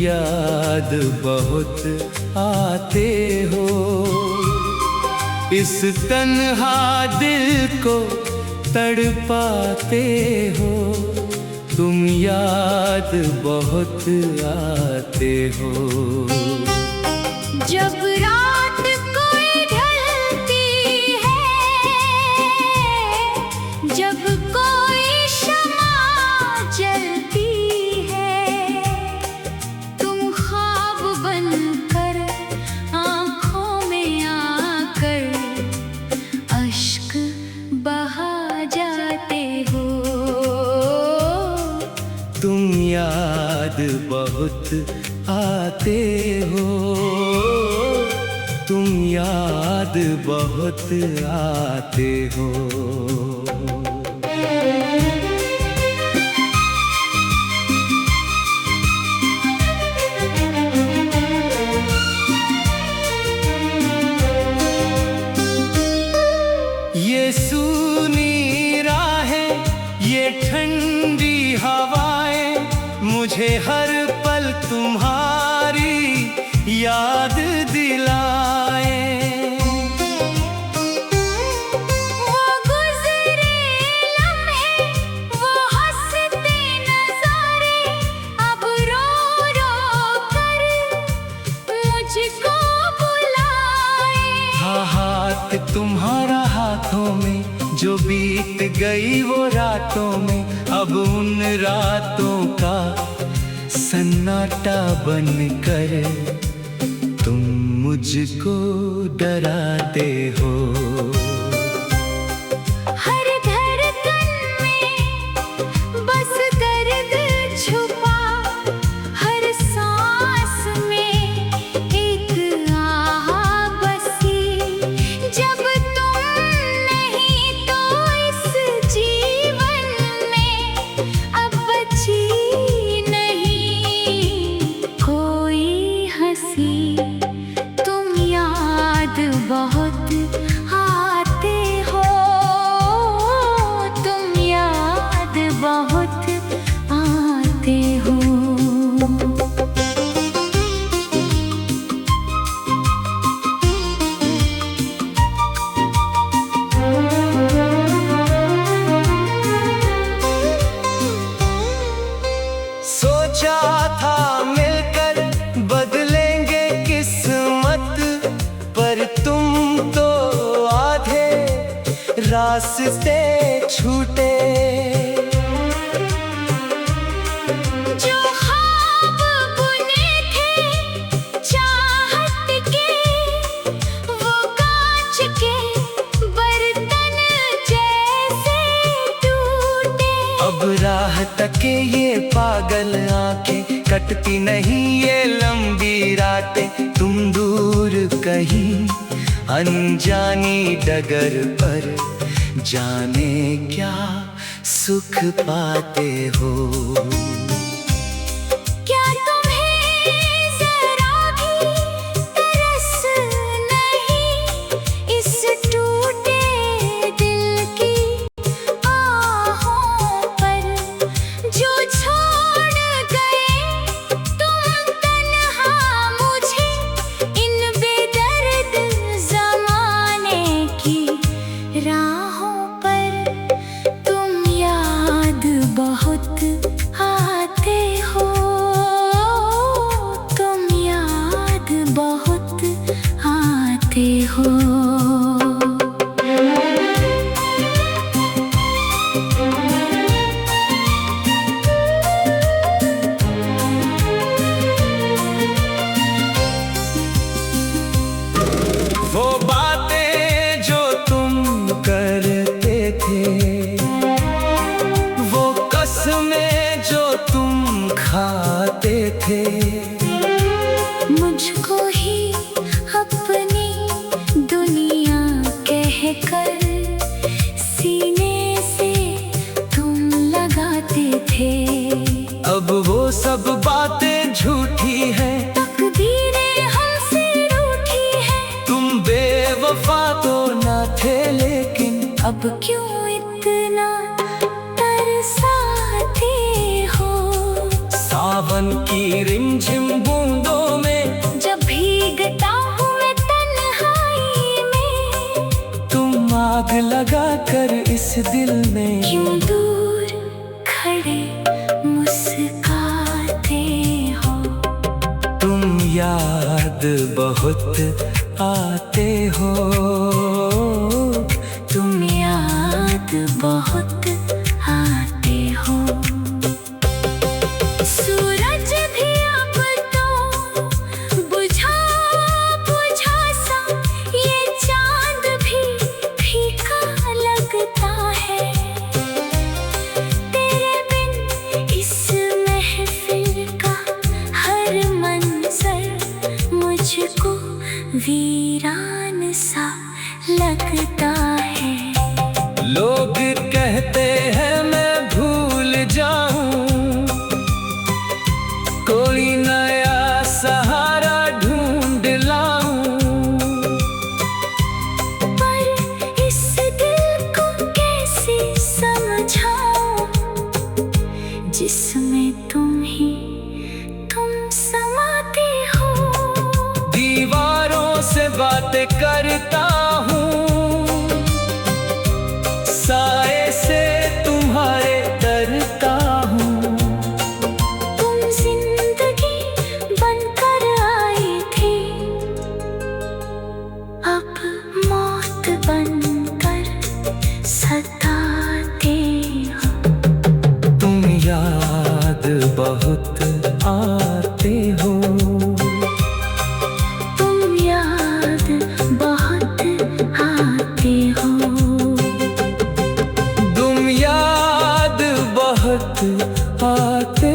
याद बहुत आते हो, इस तन्हा दिल को तड़पाते हो। तुम याद बहुत आते हो। जब रात कोई ढलती है, जब कोई शमा जलती है, तुम ख्वाब बनकर आँखों में आकर अश्क बहा जाते हो। तुम याद बहुत आते हो, तुम याद बहुत आते हो। ये सूनी राहें, ये ठंडी हवाएं, मुझे हर पल तुम्हारी याद दिलाए। वो गुज़रे लम्हे, वो हंसते नज़ारे, अब रो रो कर मुझको बुलाए। हाँ, हाथ तुम्हारा हाथों में, जो बीत गई वो रातों में, अब उन रातों का सन्नाटा बनकर तुम मुझको डराते हो। हर धड़कन में बस दर्द छुपा, हर सांस में एक आह बसी। जब तुम नहीं तो इस जीवन में अब बची नहीं कोई हंसी। तुम याद बहुत आते हो, तुम याद बहुत आते हो। सोचा था मिलकर बदलेंगे किस्मत, पर तुम तो आधे रास्ते छूटे। जो ख्वाब बुने थे चाहत के, वो कांच के बर्तन जैसे टूटे। अब राह तके ये पागल आंखें, कटती नहीं ये लंबी रातें। तुम दूर कहीं अनजानी डगर पर, जाने क्या सुख पाते हो। क्या तुम्हें जरा भी तरस नहीं इस टूटे दिल की आहों पर, जो छोड़ गए तुम तन्हा मुझे इन बेदर्द ज़माने की राहों पर। तुम याद बहुत आते हो, तुम याद बहुत आते हो। वो बातें जो तुम करते थे, वो कसमें जो तुम खाते थे, मुझको ही अपनी दुनिया कहकर सीने से तुम लगाते थे। अब वो सब बातें झूठी हैं, तकदीरें हमसे रूठी हैं। तुम बेवफा तो ना थे, लेकिन अब क्यों इतना तरसाते हो। सावन की रिमझिम दिल में। क्यों दूर खड़े मुस्कुराते हो, तुम याद बहुत आते हो, तुम याद बहुत आते हो। सूरज भी अब तो बुझा बुझा सा, ये चांद भी फीका लगता है। तेरे बिन इस महफिल का हर मंजर मुझको वीरान सा लगता है। लोग कहते हैं मैं भूल जाऊं, कोई नया सहारा ढूंढ लाऊं, पर इस दिल को कैसे समझाऊं, जिसमें तुम समाते हो। दीवारों से बातें करता हूँ, साए से तुम्हारे डरता हूँ। तुम जिंदगी बनकर आई थी, अब मौत बनकर सताते हो। तुम याद बहुत आते हो, तुम याद बहुत आते हो, तुम याद बहुत आते